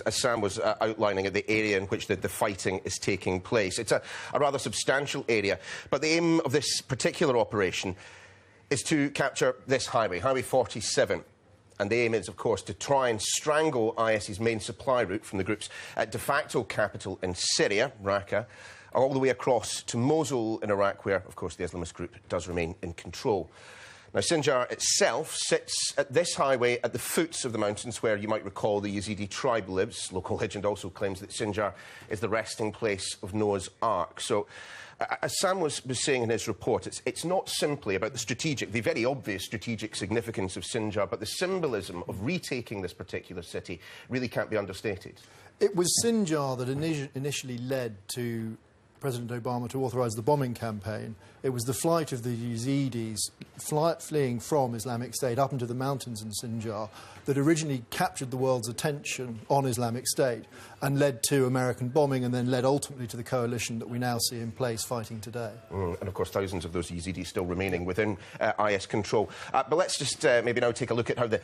as Sam was outlining, at the area in which the fighting is taking place. It's a rather substantial area, but the aim of this particular operation is to capture this highway, Highway 47. And the aim is, of course, to try and strangle IS's main supply route from the group's de facto capital in Syria, Raqqa, all the way across to Mosul in Iraq, where, of course, the Islamist group does remain in control. Now, Sinjar itself sits at this highway at the foots of the mountains where, you might recall, the Yazidi tribe lives. Local legend also claims that Sinjar is the resting place of Noah's Ark. So, as Sam was saying in his report, it's not simply about the very obvious strategic significance of Sinjar, but the symbolism of retaking this particular city really can't be understated. It was Sinjar that initially led to President Obama to authorise the bombing campaign. It was the flight of the Yazidis fleeing from Islamic State up into the mountains in Sinjar that originally captured the world's attention on Islamic State and led to American bombing and then led ultimately to the coalition that we now see in place fighting today. And of course thousands of those Yazidis still remaining within IS control. But let's just maybe now take a look at how the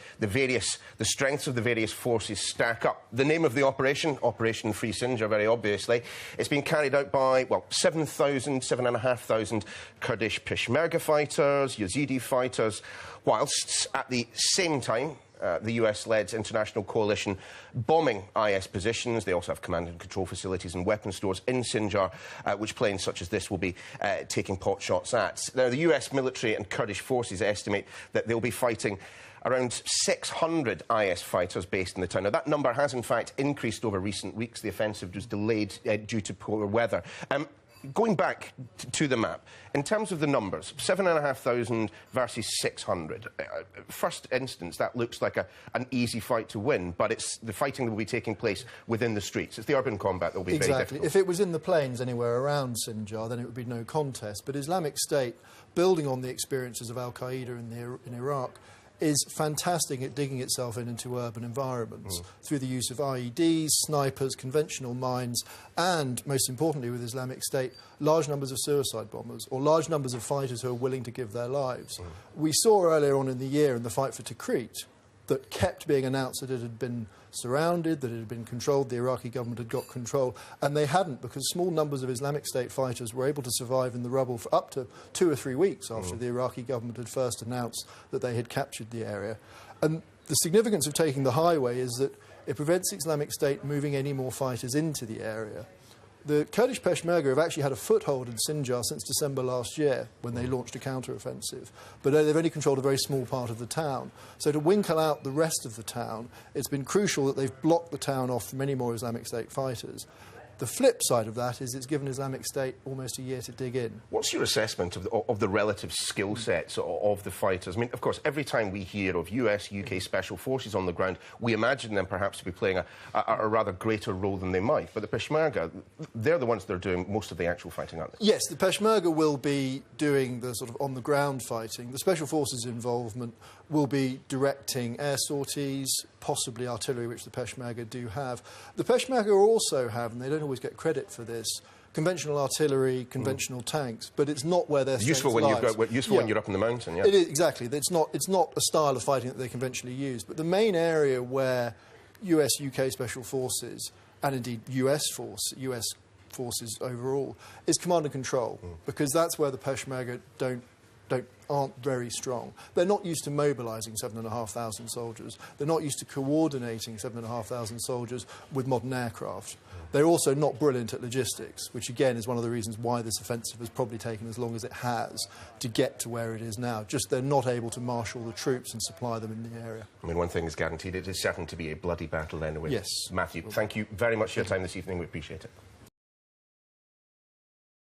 strengths of the various forces stack up. The name of the operation, Operation Free Sinjar, very obviously, it's been carried out by, well, 7,500 Kurdish Peshmerga fighters, Yazidi fighters, whilst at the same time the US-led international coalition bombing IS positions. They also have command and control facilities and weapon stores in Sinjar, which planes such as this will be taking pot shots at. Now, the US military and Kurdish forces estimate that they'll be fighting around 600 IS fighters based in the town. Now, that number has, in fact, increased over recent weeks. The offensive was delayed due to poor weather. Going back to the map, in terms of the numbers, 7,500 versus 600. First instance, that looks like an easy fight to win, but it's the fighting that will be taking place within the streets. It's the urban combat that will be very difficult. Exactly. If it was in the plains anywhere around Sinjar, then it would be no contest. But Islamic State, building on the experiences of Al-Qaeda in Iraq, is fantastic at digging itself into urban environments through the use of IEDs, snipers, conventional mines, and, most importantly with Islamic State, large numbers of suicide bombers, or large numbers of fighters who are willing to give their lives. We saw earlier on in the year in the fight for Tikrit that kept being announced that it had been surrounded, that it had been controlled, the Iraqi government had got control, and they hadn't, because small numbers of Islamic State fighters were able to survive in the rubble for up to 2 or 3 weeks after the Iraqi government had first announced that they had captured the area. And the significance of taking the highway is that it prevents Islamic State moving any more fighters into the area. The Kurdish Peshmerga have actually had a foothold in Sinjar since December last year, when they launched a counter-offensive. But they've only controlled a very small part of the town. So to winkle out the rest of the town, it's been crucial that they've blocked the town off from any more Islamic State fighters. The flip side of that is it's given Islamic State almost a year to dig in. What's your assessment of the relative skill sets of the fighters? I mean, of course, every time we hear of US, UK special forces on the ground, we imagine them perhaps to be playing a rather greater role than they might. But the Peshmerga, they're the ones that are doing most of the actual fighting, aren't they? Yes, the Peshmerga will be doing the sort of on-the-ground fighting. The special forces involvement will be directing air sorties, possibly artillery, which the Peshmerga do have. The Peshmerga also have, and they don't always get credit for this, conventional artillery, conventional tanks, but it's not where their strength lies. Useful when you're up in the mountain, yeah. It is, exactly. It's not a style of fighting that they conventionally use, but the main area where US, UK special forces, and indeed US forces overall, is command and control, because that's where the Peshmerga aren't very strong. They're not used to mobilising 7,500 soldiers. They're not used to coordinating 7,500 soldiers with modern aircraft. They're also not brilliant at logistics, which again is one of the reasons why this offensive has probably taken as long as it has to get to where it is now. Just they're not able to marshal the troops and supply them in the area. I mean, one thing is guaranteed, it is certain to be a bloody battle anyway. Yes. Matthew, thank you very much for your time this evening. We appreciate it.